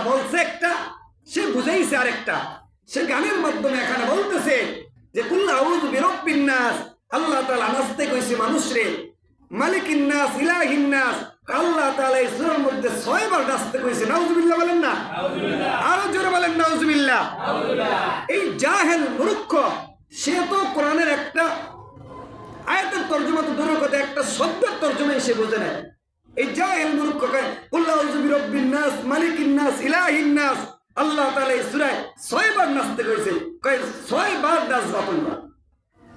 বলছে একটা, সে বুঝাইছে আরেকটা। সে গানের মাধ্যমে এখানে বলতেছে যে কুল আউযু বিরাব্বিন নাস, আল্লাহ তাআলা নাচতে কইছে মানুষরে, মালিকিন নাস, ইলাহিন নাস, আল্লাহ তাআলা এই সূরার মধ্যে 6 বার নাচতে কইছে। নাউযুবিল্লাহ বলেন না, আরো জোরে বলেন নাউযুবিল্লাহ। এই জাহেল মূর্খ, সে তো কোরআনের একটা আয়াতের তর্জমা তো দূরের কথা, একটা শব্দের তর্জমাই সে বোঝে না। এই জাহেল মূর্খ কয় কুল আউযু বিরাব্বিন নাস, মালিকিন নাস, ইলাহিন নাস, আল্লাহ তাআলা এই সূরায় 6 বার নাচতে কইছে। কয় 6 বার নাচবা তোমরা।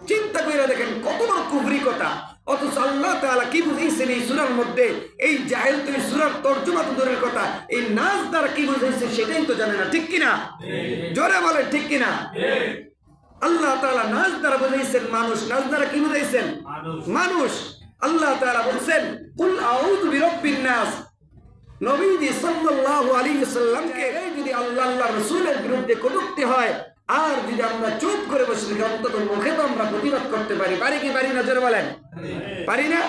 চিন্তা করে দেখেন কত বড় কুফরি কথা। অথচ আল্লাহ তাআলা কি বুঝাইছেন এই সূরার মধ্যে? এই জাহেল তো এই সূরার তর্জমা তো দূরের কথা, এই নাচ দ্বারা কি বুঝাইছে সেটাই তো জানে না। ঠিক কিনা? জোরে বলে ঠিক কিনা? আল্লাহ তাআলা নাচ দ্বারা বুঝাইছেন মানুষ, নাচ দ্বারা কি বুঝাইছেন? মানুষ। আল্লাহ তাআলা বলছেন কুল আউযু বিরাব্বিন নাস। নবীজি সাল্লাল্লাহু আলাইহি ওয়াসাল্লামকে যদি আল্লাহ রাসূলের বিরুদ্ধে কটূক্তি হয়, আর যদি আমরা চুপ করে বসে থাকি, অন্তত মুখে তো আমরা প্রতিবাদ করতে পারি। পারি কি পারি না? জোরে বলেন। পারি না?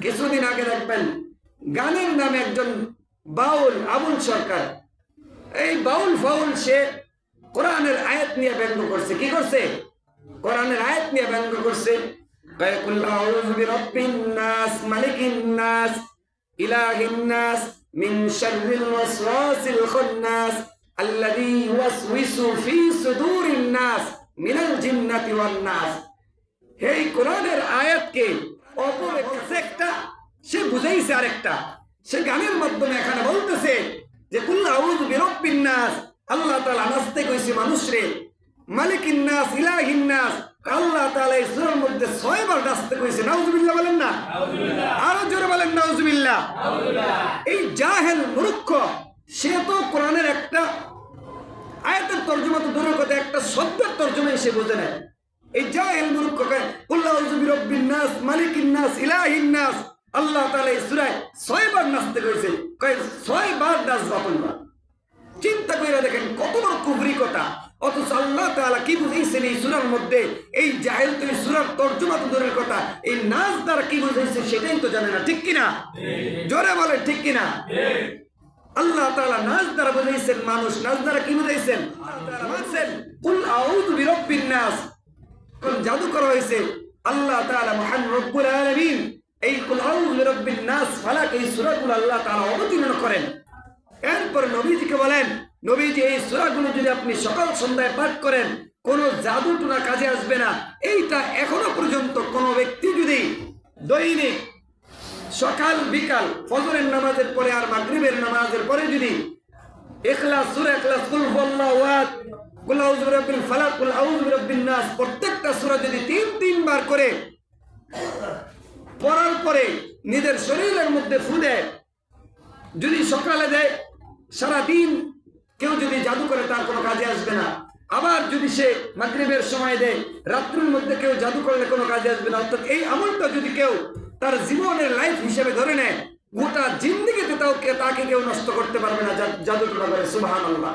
কিছুদিন আগে দেখবেন গানের নামে একজন বাউল, আবুল সরকার, এই বাউল ফাউল, সে কোরআনের আয়াত নিয়ে ব্যঙ্গ করছে। কি করছে? কোরআনের আয়াত নিয়ে ব্যঙ্গ করছে। কুল আউযু বিরাব্বিন নাস, মালিকিন নাস, ইলাহিন নাস, মিন শাররিল ওয়াসওয়াসিল খান্নাস, আল্লাযী ইউওয়াসওয়িসু ফি সুদুরিন নাস মিনাল জিন্নাতি ওয়ান নাস। এই কোরআনের আয়াতকে অপরে বলছে একটা, সে বুঝাইছে আরেকটা। সে গানের মাধ্যমে এখানে বলতেছে যে কুল আউযু বিরাব্বিন নাস, আল্লাহ তাআলা নাচতে কইছে মানুষরে, মালিকিন নাস, ইলাহিন নাস, আল্লাহ তাআলা এই সূরার মধ্যে 6 বার নাচতে কইছে। নাউযুবিল্লাহ বলেন না, আরো জোরে বলেন নাউযুবিল্লাহ। এই জাহেল মূর্খ, সে তো কোরআনের একটা আয়াতের তর্জমা তো দূরের কথা, একটা শব্দের তর্জমাই সে বোঝে না। এই জাহেল মূর্খ কয় কুল আউযু বিরাব্বিন নাস, মালিকিন নাস, ইলাহিন নাস, আল্লাহ তাআলা এই সূরায় 6 বার নাচতে কইছে। কয় 6 বার নাচবা তোমরা। চিন্তা করে দেখেন কত বড় কুফরি কথা। অথচ আল্লাহ তাআলা কি বুঝাইছেন এই সূরার মধ্যে? এই জাহেল তো এই সূরার তর্জমা তো দূরের কথা, এই নাচ দ্বারা কি বুঝাইছে সেটাই তো জানে না। ঠিক কিনা? জোরে বলে ঠিক কিনা? আল্লাহ তাআলা নাচ দ্বারা বুঝাইছেন মানুষ, নাচ দ্বারা কি বুঝাইছেন? বলছেন কুল আউযু বিরাব্বিন নাস। কোন জাদু করা হয়েছে? আল্লাহ তাআলা মহান রব্বুল আলামিন এই কুল আউযু বিরাব্বিন নাস ফালাক, এই সূরাগুলো আল্লাহ তাআলা অবতীর্ণ করেন। এরপর নবীজিকে বলেন, নবীজি এই সূরাগুলো যদি আপনি সকাল সন্ধ্যায় পাঠ করেন, কোন জাদু টুনা কাজে আসবে না। এইটা এখনো পর্যন্ত কোন ব্যক্তি যদি দৈনিক সকাল বিকাল ফজরের নামাজের পরে আর মাগরিবের নামাজের পরে যদি ইখলাস, সূরা ইখলাস, কুল হুয়াল্লাহু আহাদ, কুল আউযু বিরাব্বিল ফালাক, কুল আউযু বিরাব্বিন নাস, প্রত্যেকটা সূরা যদি 3 বার করে পড়ার পরে নিজের শরীরের মধ্যে ফু দেয়, যদি সকালে দেয়, সারাদিন কেউ যদি জাদু করে তার কোনো কাজে আসবে না। আবার যদি সে মাগরিবের সময় দেয়, রাত্রির মধ্যে কেউ জাদু করলে কোনো কাজে আসবে না। অর্থাৎ এই আমলটা যদি কেউ তার জীবনের লাইফ হিসেবে ধরে নেয়, গোটা জিন্দেগিতে তাকে কেউ নষ্ট করতে পারবে না জাদু করে। সুবহানাল্লাহ।